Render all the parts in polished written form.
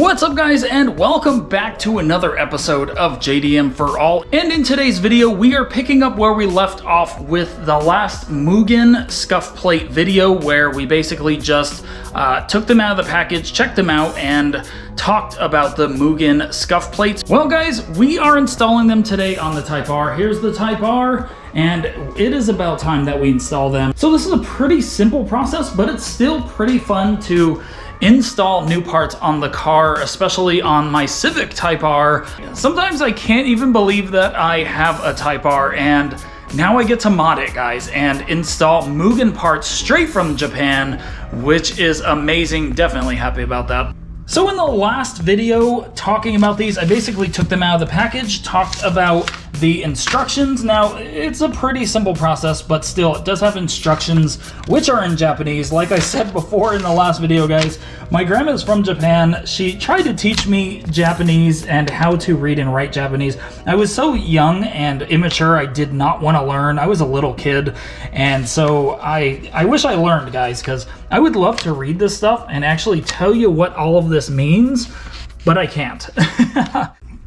What's up guys, and welcome back to another episode of JDM for All. And in today's video we are picking up where we left off with the last Mugen scuff plate video, where we basically just took them out of the package, checked them out, and talked about the Mugen scuff plates. Well guys, we are installing them today on the Type R. Here's the Type R, and it is about time that we install them. So this is a pretty simple process, but it's still pretty fun to install new parts on the car, especially on my Civic Type R. Sometimes I can't even believe that I have a Type R, and now I get to mod it, guys, and install Mugen parts straight from Japan, which is amazing. Definitely happy about that. So in the last video talking about these, I basically took them out of the package, talked about the instructions. Now, it's a pretty simple process, but still, it does have instructions, which are in Japanese. Like I said before in the last video, guys, my grandma's from Japan. She tried to teach me Japanese and how to read and write Japanese. I was so young and immature, I did not want to learn. I was a little kid, and so I wish I learned, guys, because I would love to read this stuff and actually tell you what all of this means, but I can't.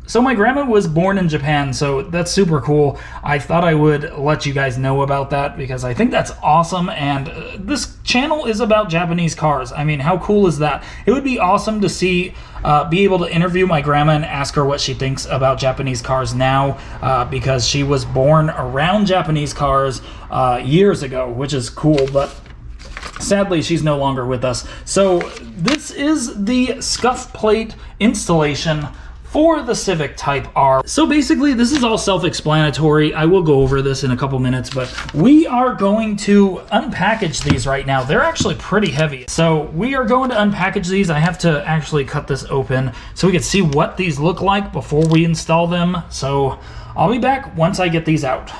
So my grandma was born in Japan, so that's super cool. I thought I would let you guys know about that because I think that's awesome, and this channel is about Japanese cars. I mean, how cool is that? It would be awesome to see, be able to interview my grandma and ask her what she thinks about Japanese cars now, because she was born around Japanese cars years ago, which is cool, but sadly, she's no longer with us. So this is the scuff plate installation for the Civic Type R. So basically, this is all self-explanatory. I will go over this in a couple minutes, but we are going to unpackage these right now. They're actually pretty heavy. So we are going to unpackage these. I have to actually cut this open so we can see what these look like before we install them. So I'll be back once I get these out.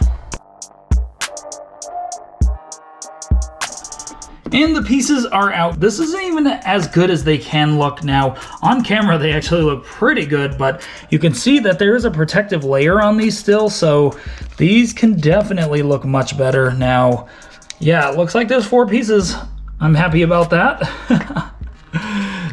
And the pieces are out. This isn't even as good as they can look now. On camera, they actually look pretty good, but you can see that there is a protective layer on these still, so these can definitely look much better now. Yeah, it looks like there's 4 pieces. I'm happy about that.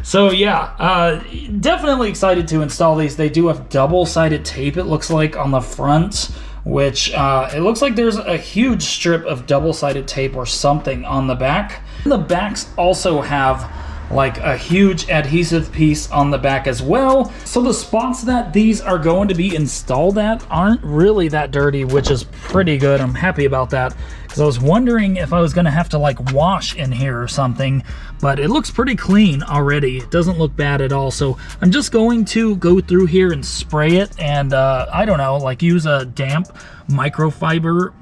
So yeah, definitely excited to install these. They do have double-sided tape, it looks like, on the front, which it looks like there's a huge strip of double-sided tape or something on the back. The backs also have like a huge adhesive piece on the back as well. So the spots that these are going to be installed at aren't really that dirty, which is pretty good. I'm happy about that, because I was wondering if I was gonna have to like wash in here or something, but it looks pretty clean already. It doesn't look bad at all. So I'm just going to go through here and spray it, and I don't know, like use a damp microfiber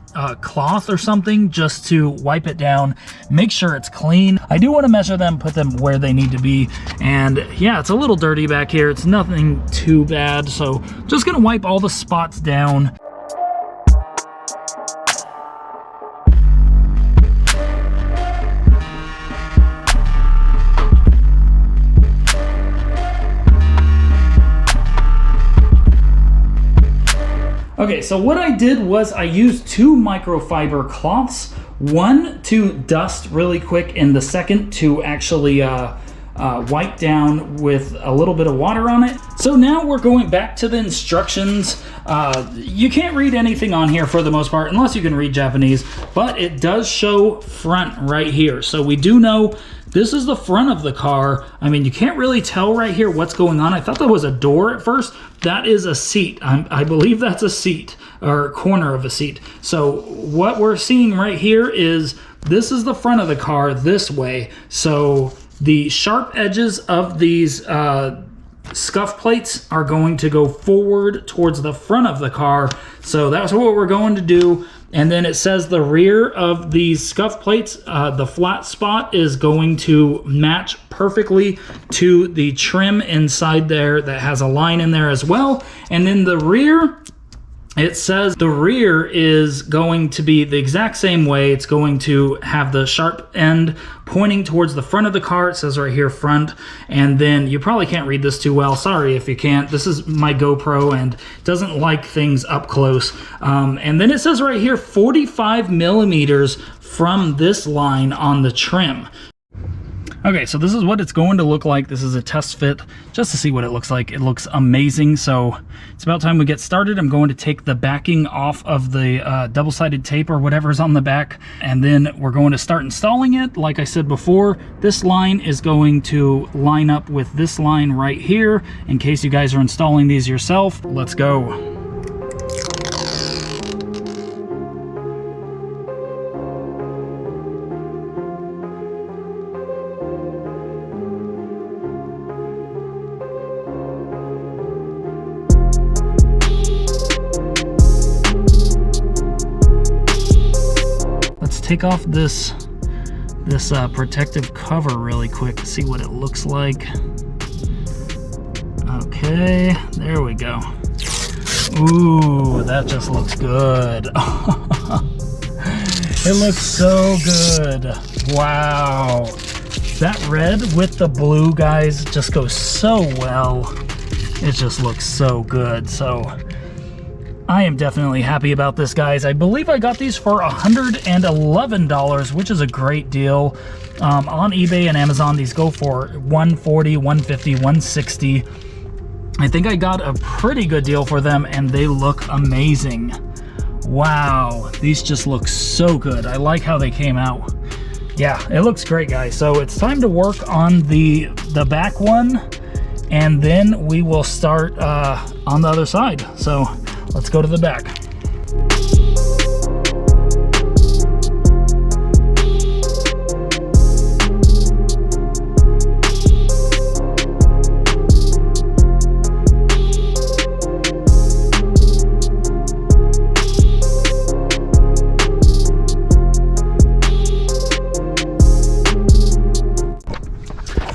cloth or something just to wipe it down, make sure it's clean. I do want to measure them, put them where they need to be, and yeah, it's a little dirty back here. It's nothing too bad, so just gonna wipe all the spots down. Okay, so what I did was I used 2 microfiber cloths, one to dust really quick and the second to actually wipe down with a little bit of water on it. So now we're going back to the instructions. You can't read anything on here for the most part unless you can read Japanese, but it does show front right here. So we do know this is the front of the car. I mean, you can't really tell right here what's going on. I thought that was a door at first. That is a seat. I believe that's a seat, or corner of a seat. So what we're seeing right here is this is the front of the car this way. So the sharp edges of these scuff plates are going to go forward towards the front of the car. So that's what we're going to do. And then it says the rear of these scuff plates, the flat spot is going to match perfectly to the trim inside there that has a line in there as well. And then the rear, it says the rear is going to be the exact same way. It's going to have the sharp end pointing towards the front of the car. It says right here, front. And then you probably can't read this too well. Sorry if you can't. This is my GoPro and it doesn't like things up close. And then it says right here, 45 millimeters from this line on the trim. Okay, so this is what it's going to look like. This is a test fit just to see what it looks like. It looks amazing, so it's about time we get started. I'm going to take the backing off of the double-sided tape or whatever's on the back, and then we're going to start installing it. Like I said before, this line is going to line up with this line right here in case you guys are installing these yourself. Let's go. Take off this protective cover really quick to see what it looks like. Okay, there we go. Ooh, that just looks good. It looks so good. Wow. That red with the blue, guys, just goes so well. It just looks so good. So I am definitely happy about this, guys. I believe I got these for $111, which is a great deal. On eBay and Amazon, these go for $140, $150, $160. I think I got a pretty good deal for them, and they look amazing. Wow, these just look so good. I like how they came out. Yeah, it looks great, guys. So it's time to work on the back one, and then we will start on the other side. So let's go to the back.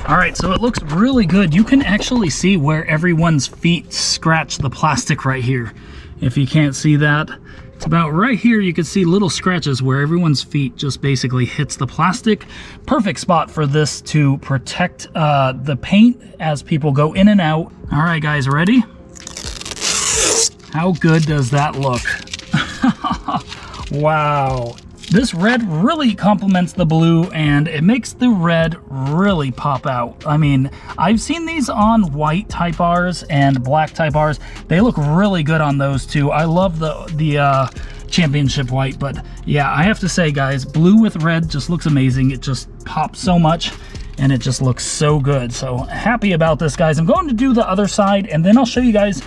All right, so it looks really good. You can actually see where everyone's feet scratch the plastic right here. If you can't see that, it's about right here. You can see little scratches where everyone's feet just basically hits the plastic. Perfect spot for this to protect the paint as people go in and out. All right, guys, ready? How good does that look? Wow. This red really complements the blue, and it makes the red really pop out. I mean, I've seen these on white Type Rs and black Type Rs. They look really good on those too. I love the championship white, but yeah, I have to say, guys, blue with red just looks amazing. It just pops so much, and it just looks so good. So happy about this, guys. I'm going to do the other side, and then I'll show you guys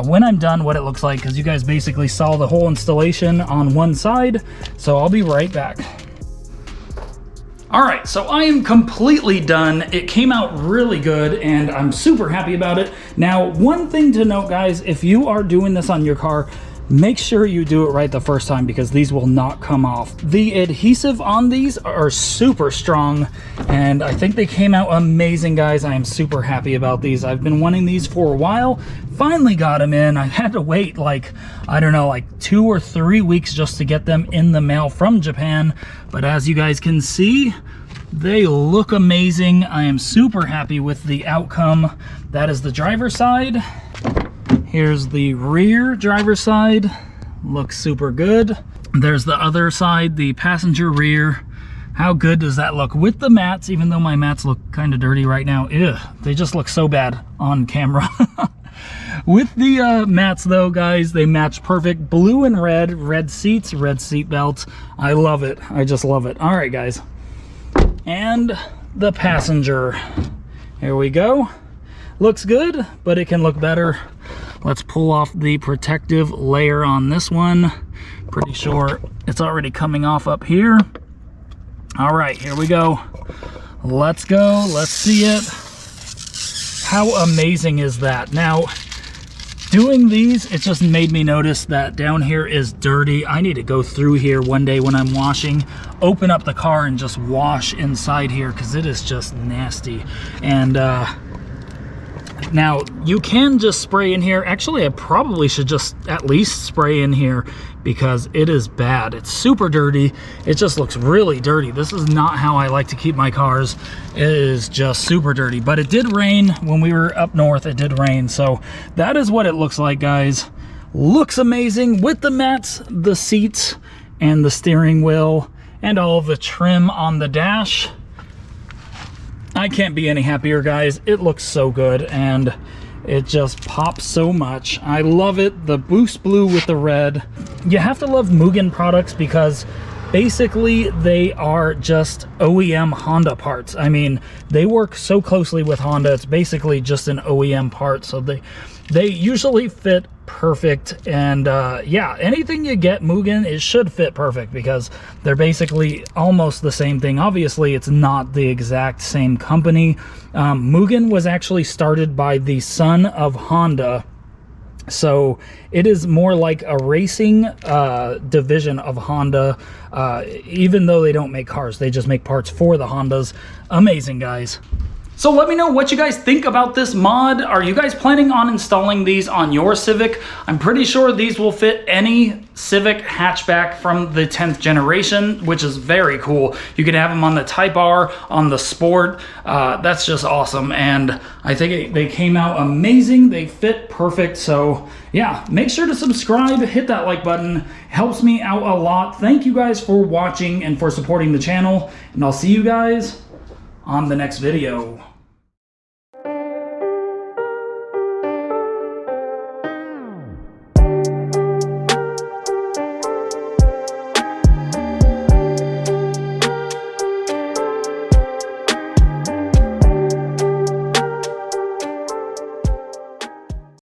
when I'm done what it looks like, because you guys basically saw the whole installation on one side. So I'll be right back. All right, so I am completely done. It came out really good, and I'm super happy about it. Now, one thing to note, guys, if you are doing this on your car, make sure you do it right the first time, because these will not come off. The adhesive on these are super strong, and I think they came out amazing, guys. I am super happy about these. I've been wanting these for a while. Finally got them in. I had to wait like, I don't know, like 2 or 3 weeks just to get them in the mail from Japan. But as you guys can see, they look amazing. I am super happy with the outcome. That is the driver's side. Here's the rear driver's side. Looks super good. There's the other side, the passenger rear. How good does that look with the mats? Even though my mats look kind of dirty right now, ew, they just look so bad on camera. With the mats though, guys, they match perfect. Blue and red seats, red seat belts. I love it. I just love it. All right, guys. And the passenger. Here we go. Looks good, but it can look better. Let's pull off the protective layer on this one. Pretty sure it's already coming off up here. All right, here we go. Let's go. Let's see it. How amazing is that? Now, doing these, it just made me notice that down here is dirty. I need to go through here one day when I'm washing, open up the car and just wash inside here, because it is just nasty. And now you can just spray in here. Actually, I probably should just at least spray in here, because it is bad. It's super dirty. It just looks really dirty. This is not how I like to keep my cars. It is just super dirty. But it did rain when we were up north. It did rain. So that is what it looks like, guys. Looks amazing with the mats, the seats, and the steering wheel, and all of the trim on the dash. I can't be any happier, guys. It looks so good, and it just pops so much. I love it. The boost blue with the red. You have to love Mugen products because basically they are just OEM Honda parts. I mean, they work so closely with Honda. It's basically just an OEM part, so they usually fit perfect. And yeah, anything you get Mugen, it should fit perfect because they're basically almost the same thing. Obviously, it's not the exact same company. Mugen was actually started by the son of Honda, so it is more like a racing division of Honda. Even though they don't make cars, they just make parts for the Hondas. Amazing, guys. So let me know what you guys think about this mod. Are you guys planning on installing these on your Civic? I'm pretty sure these will fit any Civic hatchback from the 10th generation, which is very cool. You can have them on the Type R, on the Sport. That's just awesome. And I think they came out amazing. They fit perfect. So yeah, make sure to subscribe, hit that like button. It helps me out a lot. Thank you guys for watching and for supporting the channel. And I'll see you guys on the next video.